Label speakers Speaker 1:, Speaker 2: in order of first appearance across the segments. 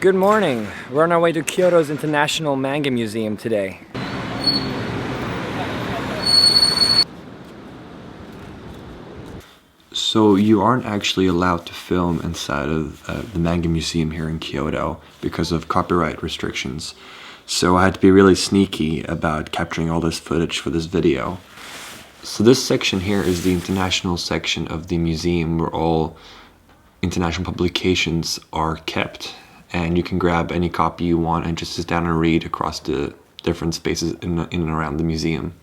Speaker 1: Good morning. We're on our way to Kyoto's International Manga Museum today.
Speaker 2: So you aren't actually allowed to film inside of the manga museum here in Kyoto because of copyright restrictions. So I had to be really sneaky about capturing all this footage for this video. So this section here is the international section of the museum where all international publications are kept. And you can grab any copy you want and just sit down and read across the different spaces in and around the museum.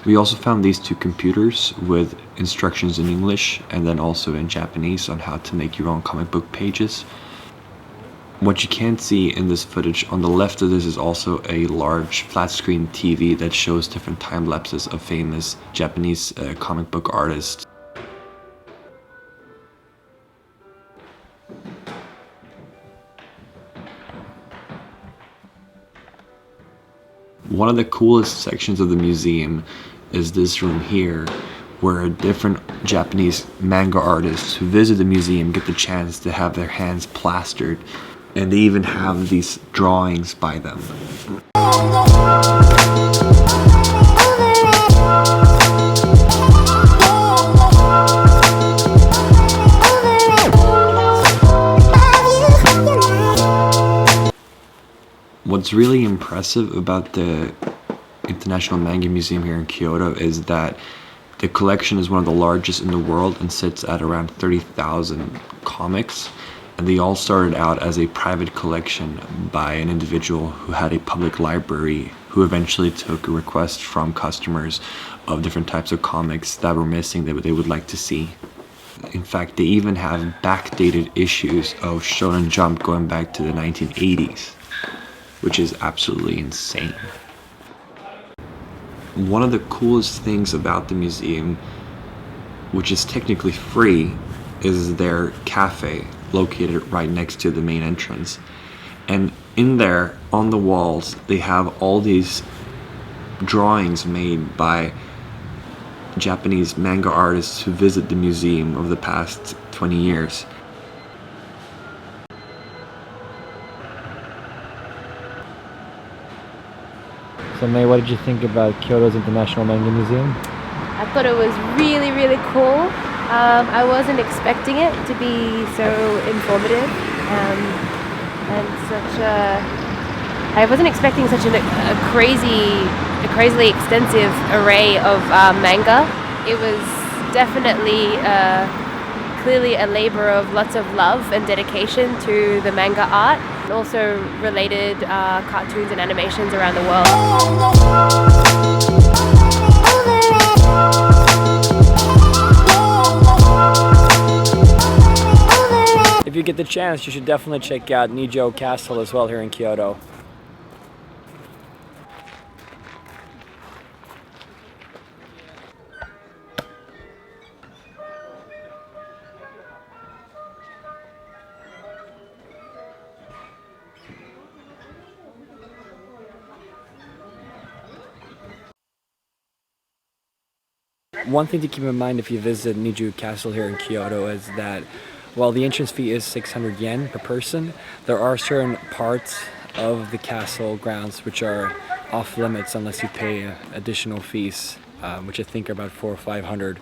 Speaker 2: We also found these two computers with instructions in English and then also in Japanese on how to make your own comic book pages. What you can't see in this footage, on the left of this is also a large flat screen TV that shows different time lapses of famous Japanese comic book artists. One of the coolest sections of the museum is this room here, where different Japanese manga artists who visit the museum get the chance to have their hands plastered, and they even have these drawings by them. What's really impressive about the International Manga Museum here in Kyoto is that the collection is one of the largest in the world and sits at around 30,000 comics. And they all started out as a private collection by an individual who had a public library who eventually took a request from customers of different types of comics that were missing that they would like to see. In fact, they even have backdated issues of Shonen Jump going back to the 1980s, which is absolutely insane. One of the coolest things about the museum, which is technically free, is their cafe located right next to the main entrance. And in there, on the walls, they have all these drawings made by Japanese manga artists who visit the museum over the past 20 years.
Speaker 1: So May, what did you think about Kyoto's International Manga Museum?
Speaker 3: I thought it was really, really cool. I wasn't expecting it to be so informative and such a... I wasn't expecting such a crazily extensive array of manga. It was definitely clearly a labor of lots of love and dedication to the manga art, and also related cartoons and animations around the world.
Speaker 1: If you get the chance, you should definitely check out Nijo Castle as well here in Kyoto. One thing to keep in mind if you visit Nijo Castle here in Kyoto is that while the entrance fee is 600 yen per person, there are certain parts of the castle grounds which are off limits unless you pay additional fees, which I think are about 400 or 500.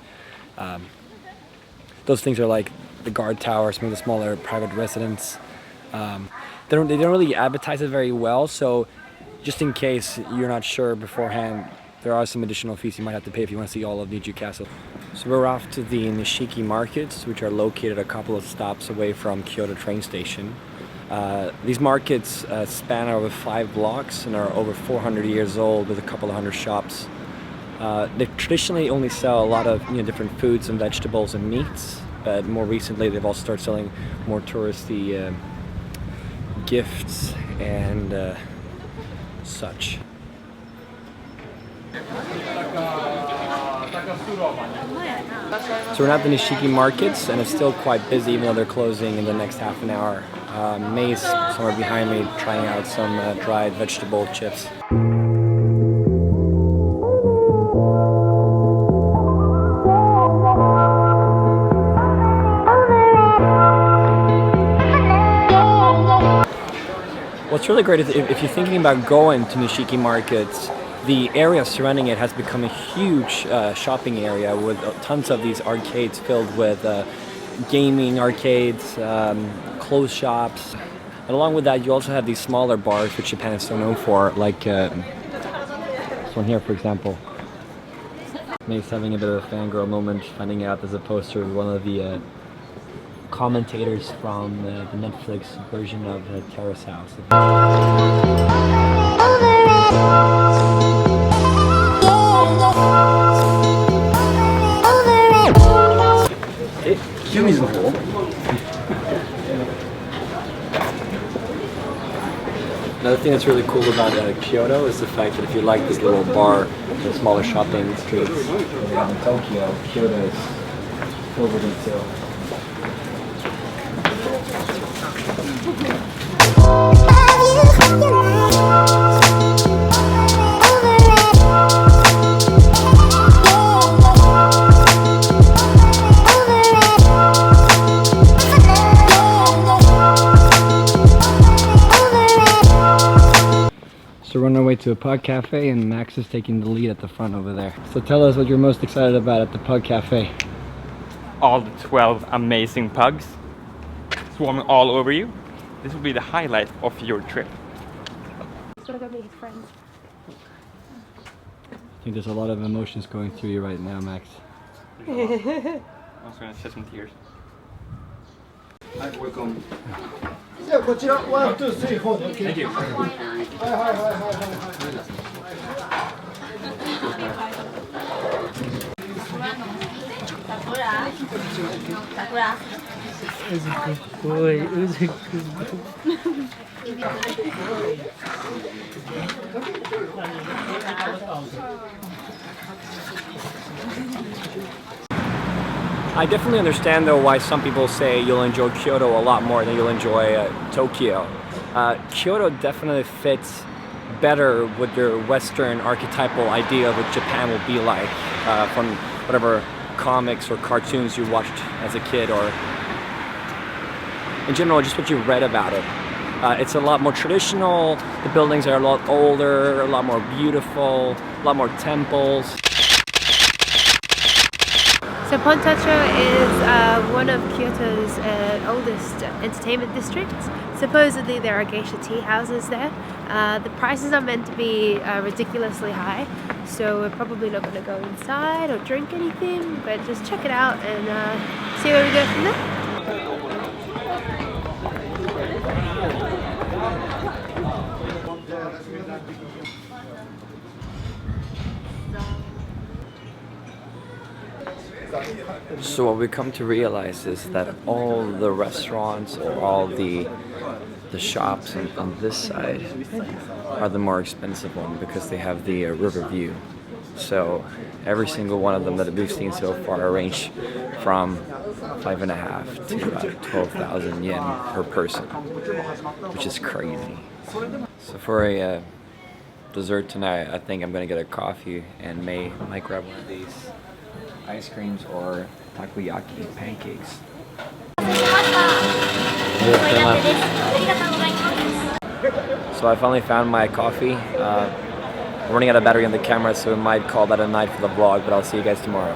Speaker 1: Those things are like the guard tower, some of the smaller private residents. They don't really advertise it very well, so just in case you're not sure beforehand, there are some additional fees you might have to pay if you want to see all of Nijo Castle. So we're off to the Nishiki markets, which are located a couple of stops away from Kyoto train station. These markets span over 5 blocks and are over 400 years old with a couple of hundred shops. They traditionally only sell a lot of different foods and vegetables and meats, but more recently they've also started selling more touristy gifts and such. So we're at the Nishiki markets and it's still quite busy even though they're closing in the next half an hour. May's somewhere behind me trying out some dried vegetable chips. What's really great is if you're thinking about going to Nishiki markets, the area surrounding it has become a huge shopping area with tons of these arcades filled with gaming arcades, clothes shops. And along with that, you also have these smaller bars, which Japan is so known for, like this one here, for example. May's having a bit of a fangirl moment, finding out there's a poster of one of the commentators from the Netflix version of Terrace House. Another thing that's really cool about Kyoto is the fact that if you like this little bar, the smaller shopping streets in Tokyo, Kyoto is filled with it too. So we're on our way to a pug cafe, and Max is taking the lead at the front over there. So tell us what you're most excited about at the pug cafe.
Speaker 4: All the 12 amazing pugs swarming all over you. This will be the highlight of your trip.
Speaker 3: He's gotta go meet his friends.
Speaker 1: I think there's a lot of emotions going through you right now, Max.
Speaker 4: I'm also gonna shed some tears. Hi, welcome. Thank you.
Speaker 1: I definitely understand though why some people say you'll enjoy Kyoto a lot more than you'll enjoy Tokyo. Kyoto definitely fits better with your Western archetypal idea of what Japan will be like from whatever comics or cartoons you watched as a kid, or in general just what you read about it. It's a lot more traditional, the buildings are a lot older, a lot more beautiful, a lot more temples.
Speaker 3: So Pontacho is one of Kyoto's oldest entertainment districts. Supposedly there are geisha tea houses there. The prices are meant to be ridiculously high, so we're probably not going to go inside or drink anything, but just check it out and see where we go from there.
Speaker 1: So what we come to realize is that all the restaurants or all the shops on this side are the more expensive one because they have the river view. So every single one of them that we've seen so far range from 5.5 to 12,000 yen per person, which is crazy. So for a dessert tonight, I think I'm gonna get a coffee and might grab one of these ice creams or takoyaki pancakes. So I finally found my coffee. I'm running out of battery on the camera, so we might call that a night for the vlog, but I'll see you guys tomorrow.